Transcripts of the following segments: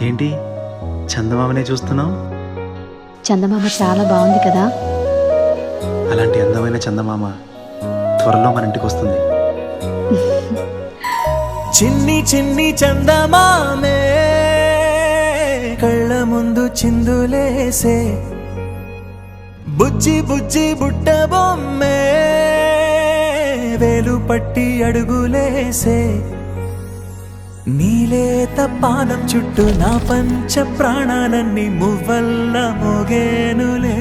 ఏంటి చందమామనే చూస్తున్నావు? చందమామ చాలా బాగుంది కదా. అలాంటి అందమైన చందమామ త్వరలో మన ఇంటికి వస్తుంది. చిన్ని చిన్ని చందమామే కళ్ళ ముందు చిందులేసే, బుజ్జి బుజ్జి బుట్ట బొమ్మే వేలు పట్టి అడుగులేసే, నీలేత పానం చుట్టూ నా పంచ ప్రాణాలన్నీ మువ్వల్ల మోగేనులే.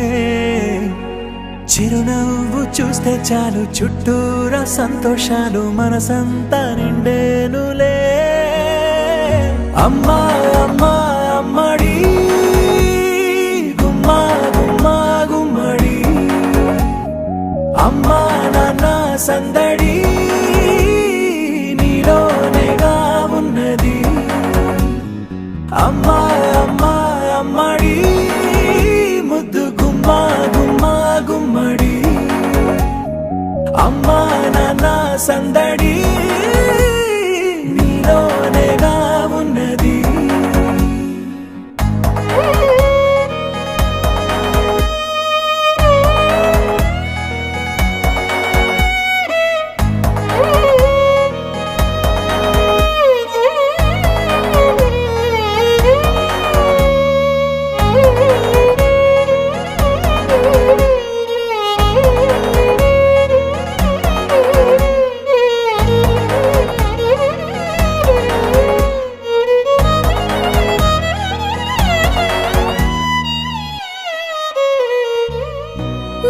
చిరునవ్వు చూస్తే చాలు చుట్టూరా సంతోషాలు మనసంతా నిండేనులే. అమ్మా అమ్మా అమ్మడి గుమ్మా గుమ్మా గుమ్మడి, అమ్మా నాన్న సందడి నీలోనేగా ఉన్నది. అమ్మా అమ్మా అమ్మడి ముద్దు గుమ్మా గుమ్మా గుమ్మడి, అమ్మా నాన్న సందడి నీలోనేగా ఉన్నది.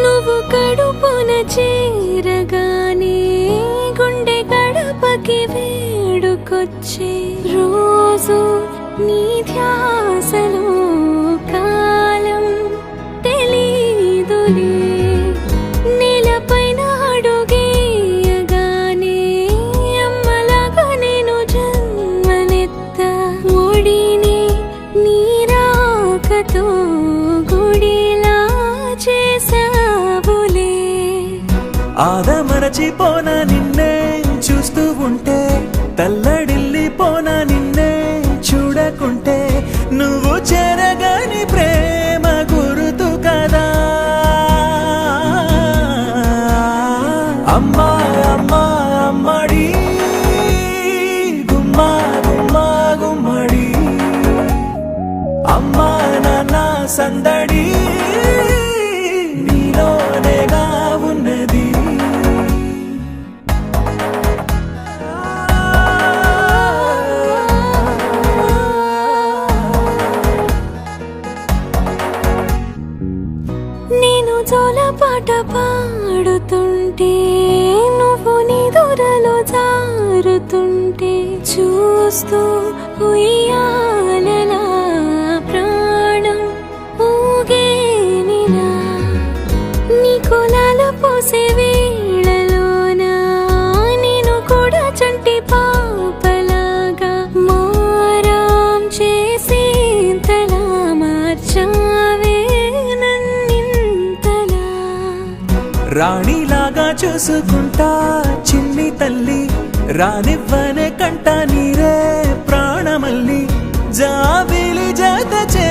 నువ్వు కడుపున చేరగానే గుండె గడపకి వేడుకొచ్చే, రోజు నీ ధ్యాసలో కాలం తెలీదులే. నేలపైన అడుగేయగానే అమ్మలాగా నేను జన్మనెత్త, ఒడిని నీ రాకతో గుడిలా చేసావులే. ఆదమరచిపోనా నిన్నే చూస్తూ ఉంటే, తల్లడిల్లిపోనా నిన్నే చూడకుంటే, నువ్వు చెరగని ప్రేమ గురుతు కదా. అమ్మా అమ్మా అమ్మడి గుమ్మా గుమ్మా గుమ్మడి, అమ్మా నాన్న సందడి నీలోనేగా ఉన్నది. నేను జోలపాట పాడుతుంటే, నువ్వు నీ దూరలో జారుతుంటే, చూస్తూ ఉయ్యాలలా ప్రాణం ఊగేనిలా. నీ కులాల పోసే వేళలోనా నేను కూడా చంటి పాపలాగా మారాం చేసి తలా మార్చావే నన్నింతలా. రాణిలాగా చూసుకుంటా చిన్ని తల్లి, రానివ్వనే కంట నీరే ప్రాణమల్లి, జాబిలి జత చే